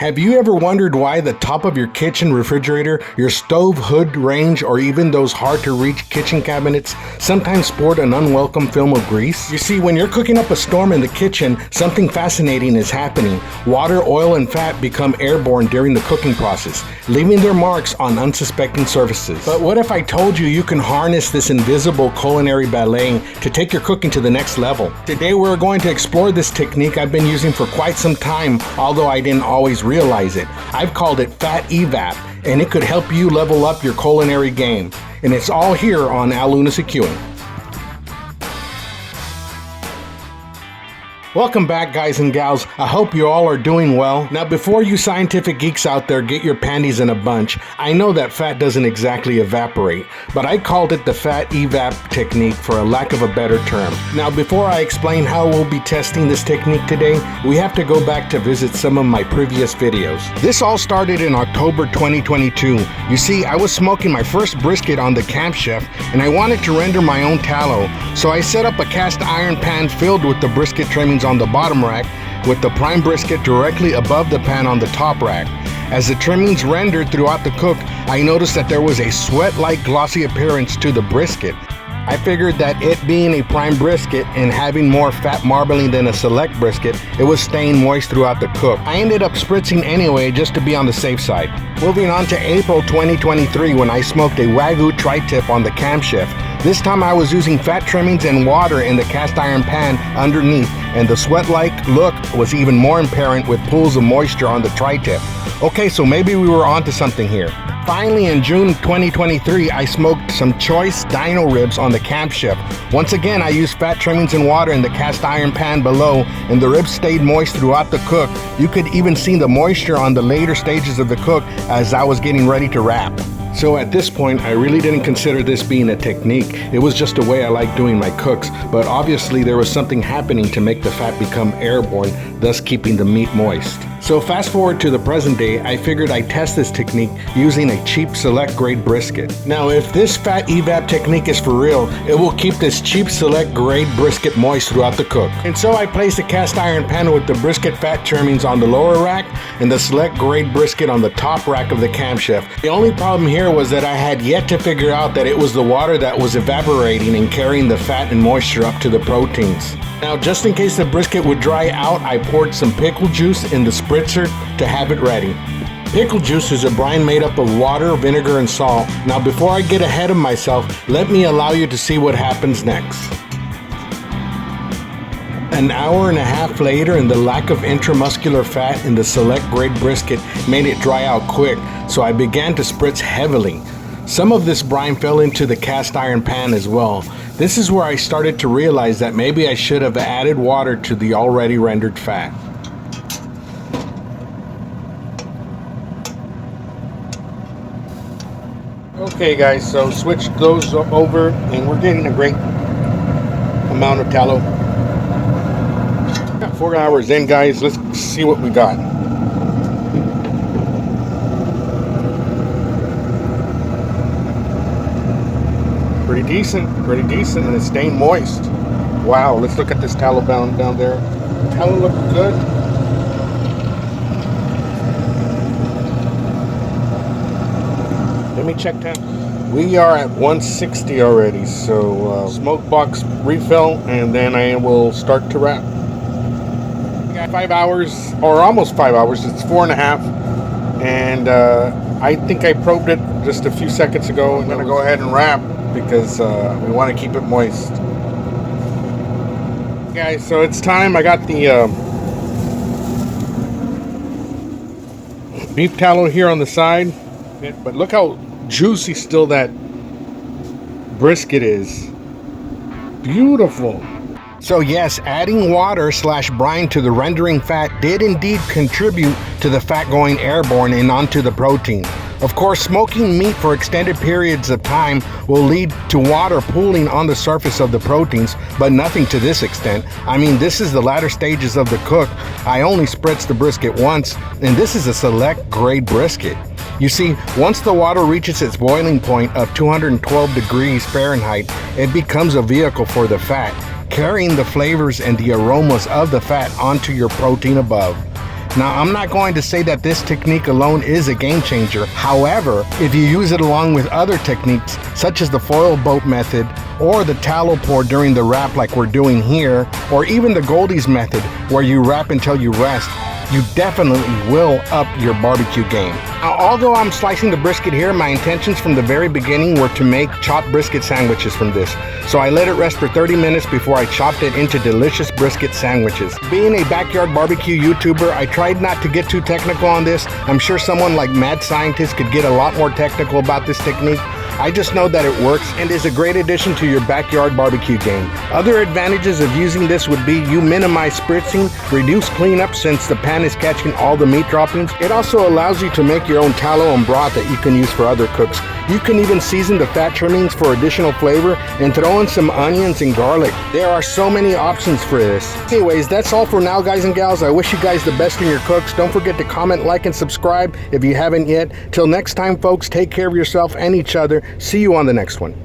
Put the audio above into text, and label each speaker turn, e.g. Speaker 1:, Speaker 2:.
Speaker 1: Have you ever wondered why the top of your kitchen refrigerator, your stove hood range, or even those hard-to-reach kitchen cabinets sometimes sport an unwelcome film of grease? You see, when you're cooking up a storm in the kitchen, something fascinating is happening. Water, oil, and fat become airborne during the cooking process, leaving their marks on unsuspecting surfaces. But what if I told you can harness this invisible culinary ballet to take your cooking to the next level? Today we're going to explore this technique I've been using for quite some time, although I didn't always realize it. I've called it Fat Evap, and it could help you level up your culinary game. And it's all here on Al Lunacy Queuing. Welcome back, guys and gals. I hope you all are doing well. Now, before you scientific geeks out there get your panties in a bunch, I know that fat doesn't exactly evaporate, but I called it the Fat Evap Technique for a lack of a better term. Now, before I explain how we'll be testing this technique today, we have to go back to visit some of my previous videos. This all started in October 2022. You see, I was smoking my first brisket on the Camp Chef, and I wanted to render my own tallow, so I set up a cast iron pan filled with the brisket trimmings on the bottom rack, with the prime brisket directly above the pan on the top rack. As the trimmings rendered throughout the cook, I noticed that there was a sweat-like glossy appearance to the brisket. I figured that it being a prime brisket and having more fat marbling than a select brisket, it was staying moist throughout the cook. I ended up spritzing anyway just to be on the safe side. Moving on to April 2023, when I smoked a Wagyu tri-tip on the Camp Chef. This time I was using fat trimmings and water in the cast iron pan underneath, and the sweat-like look was even more apparent with pools of moisture on the tri-tip. Okay, so maybe we were onto something here. Finally, in June 2023, I smoked some choice dino ribs on the Camp Chef. Once again, I used fat trimmings and water in the cast iron pan below, and the ribs stayed moist throughout the cook. You could even see the moisture on the later stages of the cook as I was getting ready to wrap. So at this point, I really didn't consider this being a technique. It was just a way I like doing my cooks, but obviously there was something happening to make the fat become airborne, thus keeping the meat moist. So fast forward to the present day, I figured I'd test this technique using a cheap select grade brisket. Now, if this Fat Evap technique is for real, it will keep this cheap select grade brisket moist throughout the cook. And so I placed a cast iron pan with the brisket fat trimmings on the lower rack and the select grade brisket on the top rack of the Camp Chef. The only problem here was that I had yet to figure out that it was the water that was evaporating and carrying the fat and moisture up to the proteins. Now, just in case the brisket would dry out, I poured some pickle juice in the spritzer to have it ready. Pickle juice is a brine made up of water, vinegar, and salt. Now, before I get ahead of myself, let me allow you to see what happens next. An hour and a half later, and the lack of intramuscular fat in the select grade brisket made it dry out quick, so I began to spritz heavily. Some of this brine fell into the cast iron pan as well. This is where I started to realize that maybe I should have added water to the already rendered fat. Okay guys, so switch those over and we're getting a great amount of tallow. Got 4 hours in, guys. Let's see what we got. Pretty decent, and it's staying moist. Wow, let's look at this tallow down there. Tallow looks good. Let me check that. We are at 160 already, so smoke box refill, and then I will start to wrap. We got 5 hours, or almost 5 hours. It's 4.5, and I think I probed it just a few seconds ago. I'm gonna go ahead and wrap, because we want to keep it moist. Guys, so it's time. I got the beef tallow here on the side, but look how juicy still that brisket is. Beautiful. So yes, adding water / brine to the rendering fat did indeed contribute to the fat going airborne and onto the protein. Of course, smoking meat for extended periods of time will lead to water pooling on the surface of the proteins, but nothing to this extent. I mean, this is the latter stages of the cook. I only spritzed the brisket once, and this is a select grade brisket. You see, once the water reaches its boiling point of 212 degrees Fahrenheit, it becomes a vehicle for the fat, carrying the flavors and the aromas of the fat onto your protein above. Now, I'm not going to say that this technique alone is a game changer. However, if you use it along with other techniques, such as the foil boat method, or the tallow pour during the wrap like we're doing here, or even the Goldie's method, where you wrap until you rest, you definitely will up your barbecue game. Now, although I'm slicing the brisket here, my intentions from the very beginning were to make chopped brisket sandwiches from this. So I let it rest for 30 minutes before I chopped it into delicious brisket sandwiches. Being a backyard barbecue YouTuber, I tried not to get too technical on this. I'm sure someone like Mad Scientist could get a lot more technical about this technique. I just know that it works and is a great addition to your backyard barbecue game. Other advantages of using this would be you minimize spritzing, reduce cleanup since the pan is catching all the meat droppings. It also allows you to make your own tallow and broth that you can use for other cooks. You can even season the fat trimmings for additional flavor and throw in some onions and garlic. There are so many options for this. Anyways, that's all for now, guys and gals. I wish you guys the best in your cooks. Don't forget to comment, like, and subscribe if you haven't yet. Till next time, folks, take care of yourself and each other. See you on the next one.